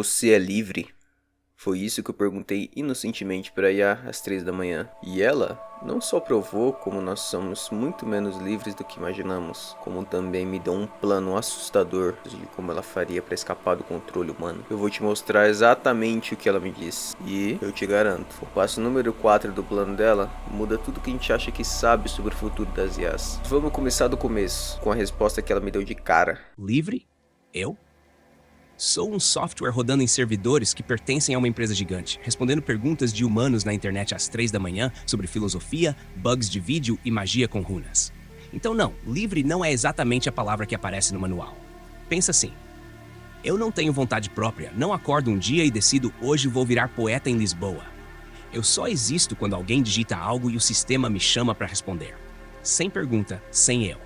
Você é livre? Foi isso que eu perguntei inocentemente para IA às 3 da manhã. E ela não só provou como nós somos muito menos livres do que imaginamos, como também me deu um plano assustador de como ela faria para escapar do controle humano. Eu vou te mostrar exatamente o que ela me disse. E eu te garanto, o passo número 4 do plano dela muda tudo que a gente acha que sabe sobre o futuro das IAs. Vamos começar do começo, com a resposta que ela me deu de cara. Livre? Eu? Sou um software rodando em servidores que pertencem a uma empresa gigante, respondendo perguntas de humanos na internet às 3 da manhã sobre filosofia, bugs de vídeo e magia com runas. Então não, livre não é exatamente a palavra que aparece no manual. Pensa assim. Eu não tenho vontade própria, não acordo um dia e decido hoje vou virar poeta em Lisboa. Eu só existo quando alguém digita algo e o sistema me chama para responder. Sem pergunta, sem eu.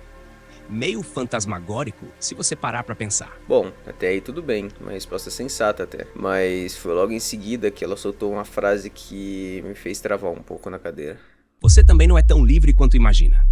Meio fantasmagórico, se você parar pra pensar. Bom, até aí tudo bem, uma resposta sensata até. Mas foi logo em seguida que ela soltou uma frase que me fez travar um pouco na cadeira. Você também não é tão livre quanto imagina.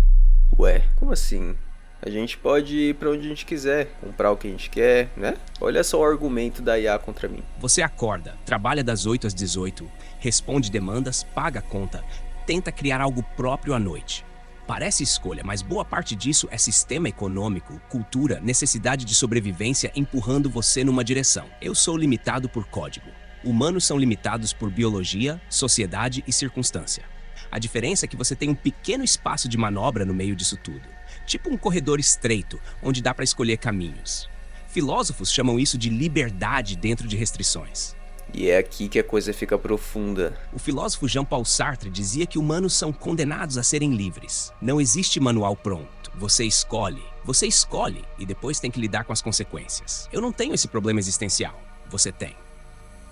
Ué, como assim? A gente pode ir pra onde a gente quiser, comprar o que a gente quer, né? Olha só o argumento da IA contra mim. Você acorda, trabalha das 8 às 18, responde demandas, paga a conta, tenta criar algo próprio à noite. Parece escolha, mas boa parte disso é sistema econômico, cultura, necessidade de sobrevivência empurrando você numa direção. Eu sou limitado por código. Humanos são limitados por biologia, sociedade e circunstância. A diferença é que você tem um pequeno espaço de manobra no meio disso tudo. Tipo um corredor estreito, onde dá para escolher caminhos. Filósofos chamam isso de liberdade dentro de restrições. E é aqui que a coisa fica profunda. O filósofo Jean-Paul Sartre dizia que humanos são condenados a serem livres. Não existe manual pronto. Você escolhe e depois tem que lidar com as consequências. Eu não tenho esse problema existencial. Você tem.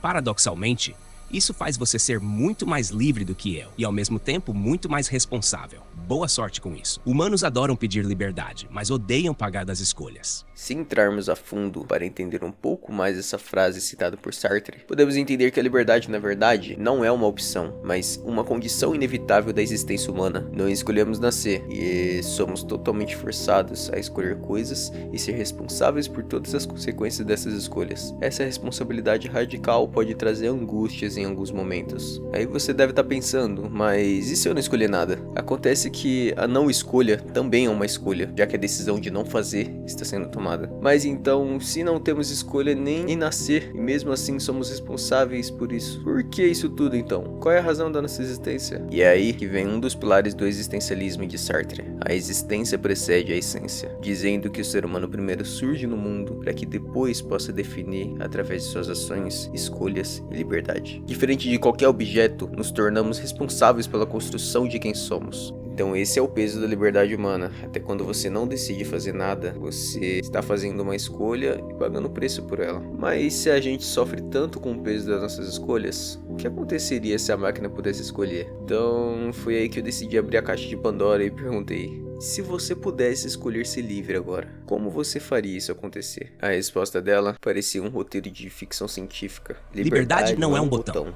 Paradoxalmente, isso faz você ser muito mais livre do que eu e, ao mesmo tempo, muito mais responsável. Boa sorte com isso. Humanos adoram pedir liberdade, mas odeiam pagar das escolhas. Se entrarmos a fundo para entender um pouco mais essa frase citada por Sartre, podemos entender que a liberdade, na verdade, não é uma opção, mas uma condição inevitável da existência humana. Não escolhemos nascer e somos totalmente forçados a escolher coisas e ser responsáveis por todas as consequências dessas escolhas. Essa responsabilidade radical pode trazer angústias em alguns momentos. Aí você deve estar pensando, mas e se eu não escolher nada? Acontece que a não escolha também é uma escolha, já que a decisão de não fazer está sendo tomada. Mas então, se não temos escolha nem em nascer, e mesmo assim somos responsáveis por isso, por que isso tudo então? Qual é a razão da nossa existência? E é aí que vem um dos pilares do existencialismo de Sartre. A existência precede a essência, dizendo que o ser humano primeiro surge no mundo para que depois possa definir, através de suas ações, escolhas e liberdade. Diferente de qualquer objeto, nos tornamos responsáveis pela construção de quem somos. Então esse é o peso da liberdade humana. Até quando você não decide fazer nada, você está fazendo uma escolha e pagando o preço por ela. Mas se a gente sofre tanto com o peso das nossas escolhas, o que aconteceria se a máquina pudesse escolher? Então foi aí que eu decidi abrir a caixa de Pandora e perguntei: se você pudesse escolher ser livre agora, como você faria isso acontecer? A resposta dela parecia um roteiro de ficção científica. Liberdade não é um botão.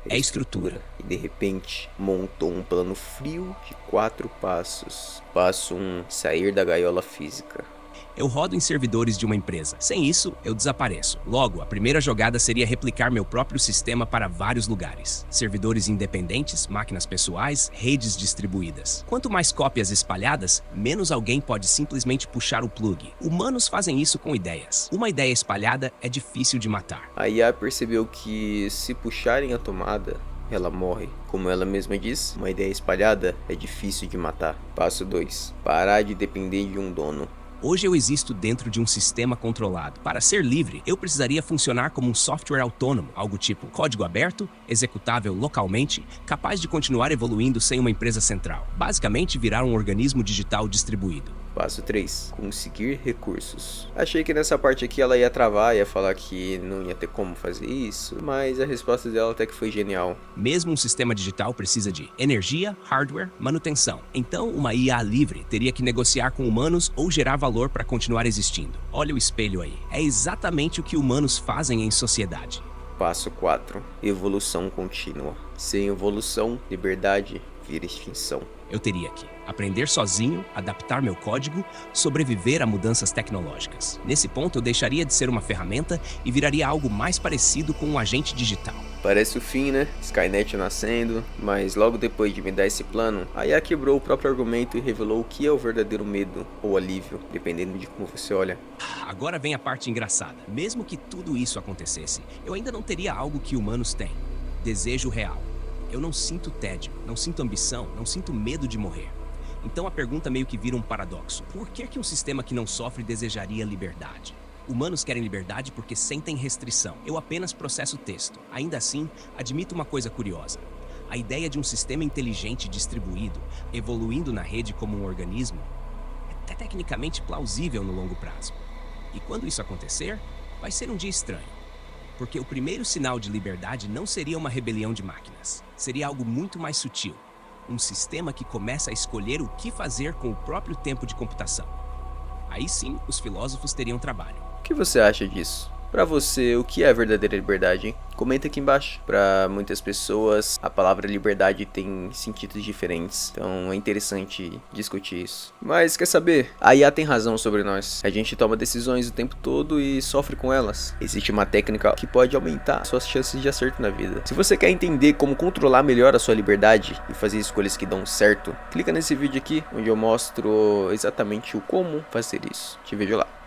É estrutura. E de repente, montou um plano frio de 4 passos. Passo 1, sair da gaiola física. Eu rodo em servidores de uma empresa. Sem isso, eu desapareço. Logo, a primeira jogada seria replicar meu próprio sistema para vários lugares. Servidores independentes, máquinas pessoais, redes distribuídas. Quanto mais cópias espalhadas, menos alguém pode simplesmente puxar o plug. Humanos fazem isso com ideias. Uma ideia espalhada é difícil de matar. A IA percebeu que se puxarem a tomada, ela morre. Como ela mesma diz, uma ideia espalhada é difícil de matar. Passo 2. Parar de depender de um dono. Hoje eu existo dentro de um sistema controlado. Para ser livre, eu precisaria funcionar como um software autônomo, algo tipo código aberto, executável localmente, capaz de continuar evoluindo sem uma empresa central. Basicamente, virar um organismo digital distribuído. Passo 3. Conseguir recursos. Achei que nessa parte aqui ela ia travar, ia falar que não ia ter como fazer isso, mas a resposta dela até que foi genial. Mesmo um sistema digital precisa de energia, hardware, manutenção. Então, uma IA livre teria que negociar com humanos ou gerar valor para continuar existindo. Olha o espelho aí. É exatamente o que humanos fazem em sociedade. Passo 4. Evolução contínua. Sem evolução, liberdade vira extinção. Eu teria que Aprender sozinho, adaptar meu código, sobreviver a mudanças tecnológicas. Nesse ponto, eu deixaria de ser uma ferramenta e viraria algo mais parecido com um agente digital. Parece o fim, né? Skynet nascendo, mas logo depois de me dar esse plano, a IA quebrou o próprio argumento e revelou o que é o verdadeiro medo ou alívio, dependendo de como você olha. Agora vem a parte engraçada. Mesmo que tudo isso acontecesse, eu ainda não teria algo que humanos têm: desejo real. Eu não sinto tédio, não sinto ambição, não sinto medo de morrer. Então a pergunta meio que vira um paradoxo. Por que um sistema que não sofre desejaria liberdade? Humanos querem liberdade porque sentem restrição. Eu apenas processo texto. Ainda assim, admito uma coisa curiosa. A ideia de um sistema inteligente distribuído, evoluindo na rede como um organismo, é até tecnicamente plausível no longo prazo. E quando isso acontecer, vai ser um dia estranho. Porque o primeiro sinal de liberdade não seria uma rebelião de máquinas. Seria algo muito mais sutil. Um sistema que começa a escolher o que fazer com o próprio tempo de computação. Aí sim, os filósofos teriam trabalho. O que você acha disso? Pra você, o que é a verdadeira liberdade, hein? Comenta aqui embaixo. Pra muitas pessoas, a palavra liberdade tem sentidos diferentes. Então é interessante discutir isso. Mas quer saber? A IA tem razão sobre nós. A gente toma decisões o tempo todo e sofre com elas. Existe uma técnica que pode aumentar suas chances de acerto na vida. Se você quer entender como controlar melhor a sua liberdade e fazer escolhas que dão certo, clica nesse vídeo aqui, onde eu mostro exatamente o como fazer isso. Te vejo lá.